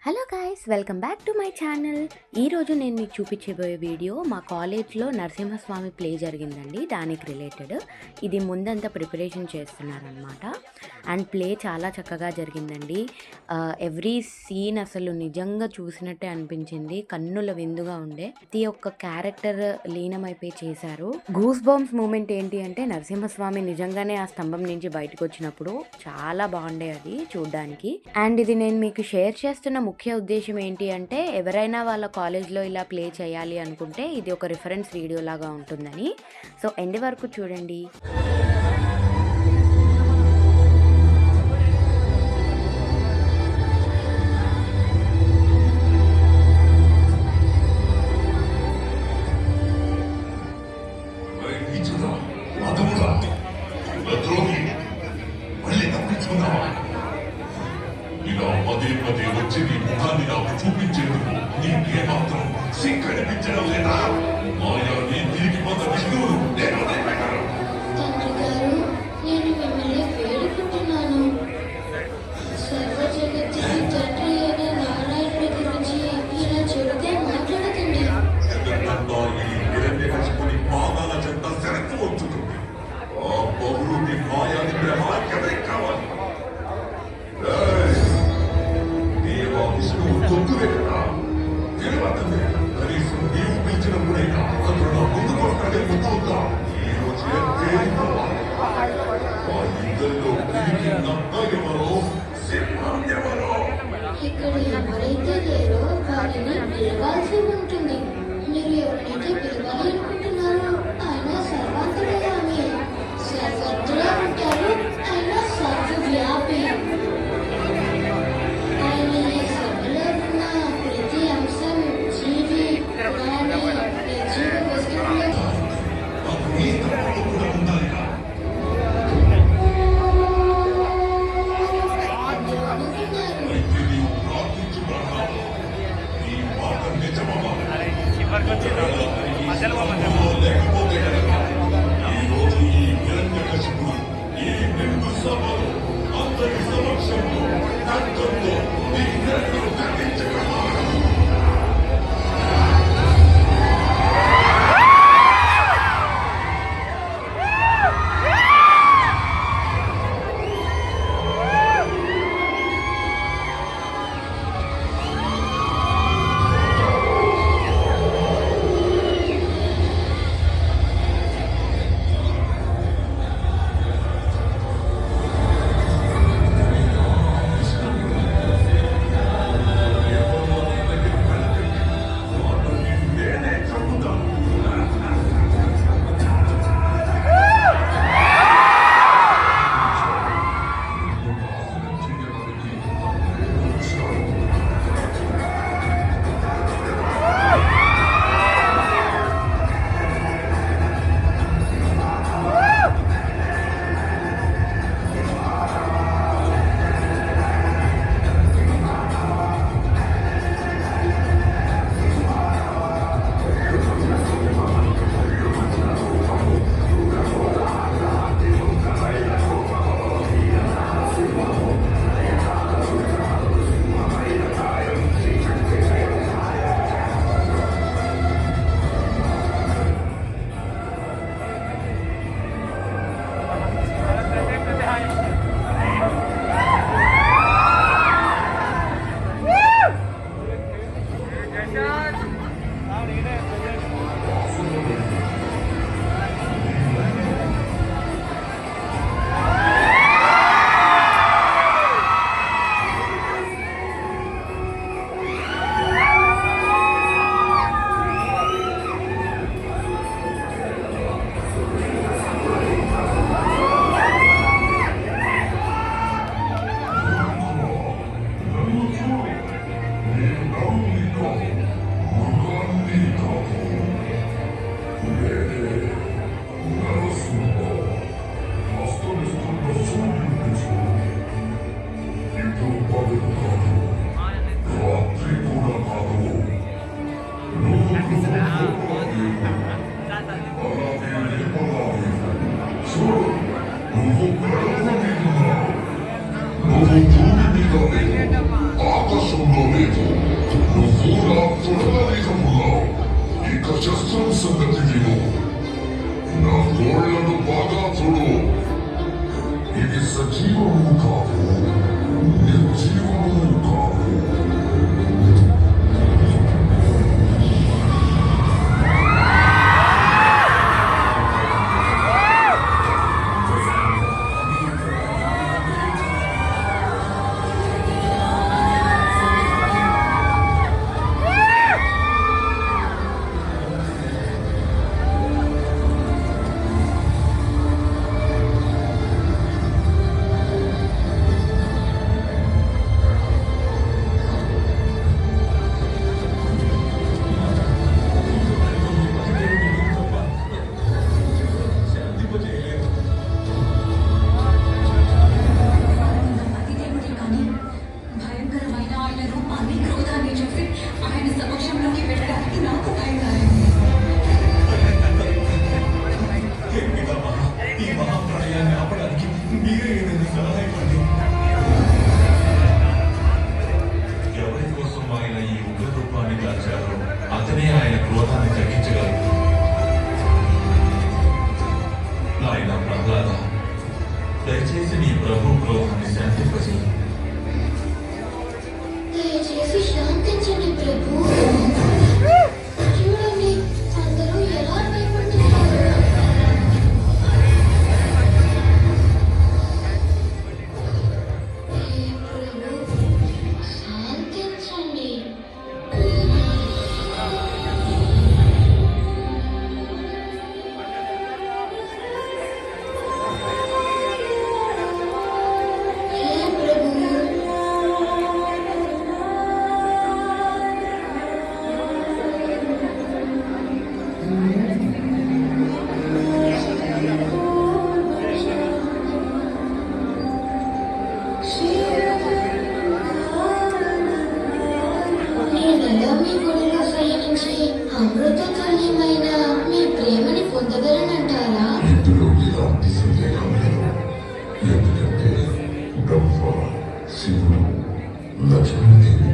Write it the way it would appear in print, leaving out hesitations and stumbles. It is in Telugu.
Hello guys, welcome back to my channel. ఈరోజు నేను మీకు చూపించబోయే వీడియో మా కాలేజ్లో నరసింహస్వామి ప్లే జరిగిందండి. దానికి రిలేటెడ్ ఇది ముందంతా ప్రిపరేషన్ చేస్తున్నారనమాట. అండ్ ప్లే చాలా చక్కగా జరిగిందండి. ఎవ్రీ సీన్ అసలు నిజంగా చూసినట్టే అనిపించింది. కన్నుల విందుగా ఉండే ప్రతి ఒక్క క్యారెక్టర్ లీనమైపోయి చేశారు. గూస్ బంప్స్ మూమెంట్ ఏంటి అంటే నరసింహస్వామి నిజంగానే ఆ స్తంభం నుంచి బయటకు వచ్చినప్పుడు చాలా బాగుండే అది చూడడానికి. అండ్ ఇది నేను మీకు షేర్ చేస్తున్న ముఖ్య ఉద్దేశం ఏంటి అంటే ఎవరైనా వాళ్ళ కాలేజ్లో ఇలా ప్లే చేయాలి అనుకుంటే ఇది ఒక రిఫరెన్స్ వీడియో లాగా ఉంటుందని. సో ఎండ్ వరకు చూడండి. పదే పదే వచ్చి నీ ముఖాన్ని నాకు చూపించేందుకు నీకే మాత్రం సిగ్గనిపించడం లేదా? మాయా నీ తిరిగి పొంద విష్ణువును నేను వదిలిపెట్టను. తండ్రి గారు, నేను మిమ్మల్ని వేడుకుంటున్నాను. సర్వ జగత్తుకి తండ్రి అయిన నారాయణుడి గురించి ఇలా చెడుగా మాట్లాడకండి. జగత్తంతా ఈ హిరణ్యకశిపుని పాదాల చెంత శరత్తు వచ్చుతుంది. ఆ బహుళుని మాయా విగ్రహాలు ఎవరికి కావాలి? విష్ణువు తొత్తులే కదా, తెలియదండి. కనీసం నీవు పిలిచినప్పుడైనా అతను నా ముందుకు వస్తాడే గుర్తుందా? ఈ రోజు ఆ ఇద్దరిలో తిరిగి నక్క ఎవరో సింహం ఎవరో ఇక్కడ ఎవరైతే లేరో వారిని పిలవాల్సి ఉంటుంది. మీరు ఎవరినైతే పిలవాలి అనుకుంటున్నారో ఆయన సర్వాంతర్యామి, సర్వత్రా ఉంటారు. ఆయన సర్వవ్యాపి. ఆయన ఈ సభలో ఉన్న ప్రతి అంశం, జీవి, ప్రాణి, నిర్జీవ వస్తువులు నాకు ఈ తరంలో కూడా ఉండాలిగా. అయితే నీవు ప్రార్థించు బ్రహ్మ, నీ మాట నిజమవ్వాలి. లేకపోతే కనుక ఈ రోజు ఈ హిరణ్యకశిపుడు ఈ నిండు సభలో అందరి సమక్షంలో ఖడ్గంతో నీ నెత్తురు ఖండించగలవాడు. శస్త్రం సంగతి విను. నా గోళ్లను బాగా చూడు. ఇది సజీవము కావు, నిర్జీవము కావు. అతిదేవుడే కానీ భయంకరమైన ఆయన రూపాన్ని క్రోధాన్ని చూసి ఆయన సమక్షంలోకి వెళ్ళడానికి నాకు భయం కాలేదు. ఈ మహాప్రళయాన్ని ఆపడానికి మీరే ఏదైనా సలహా ఇవ్వండి. ఎవరి కోసం ఆయన ఈ ఉగ్ర రూపాన్ని దాచారో అతనే ఆయన క్రోధాన్ని తగ్గించగలరు. ఆయన ప్రహ్లాద, దయచేసి నీ ప్రభు క్రోధాన్ని శాంతింపజేయి. దయచేసి శాంతించండి ప్రభు. చూడండి, అందరూ ఎలా భయపడుతున్నారు. హే ప్రభు, శాంతించండి. హే ప్రభు, నేనెలా మీ గుడిలో శయనించి అమృత తుల్యమైన మీ ప్రేమని పొందగలనంటారా? ఇందులో ఎలాంటి సందేహం లేదు. ఎందుకంటే బ్రహ్మ, శివుడు, లక్ష్మీదేవి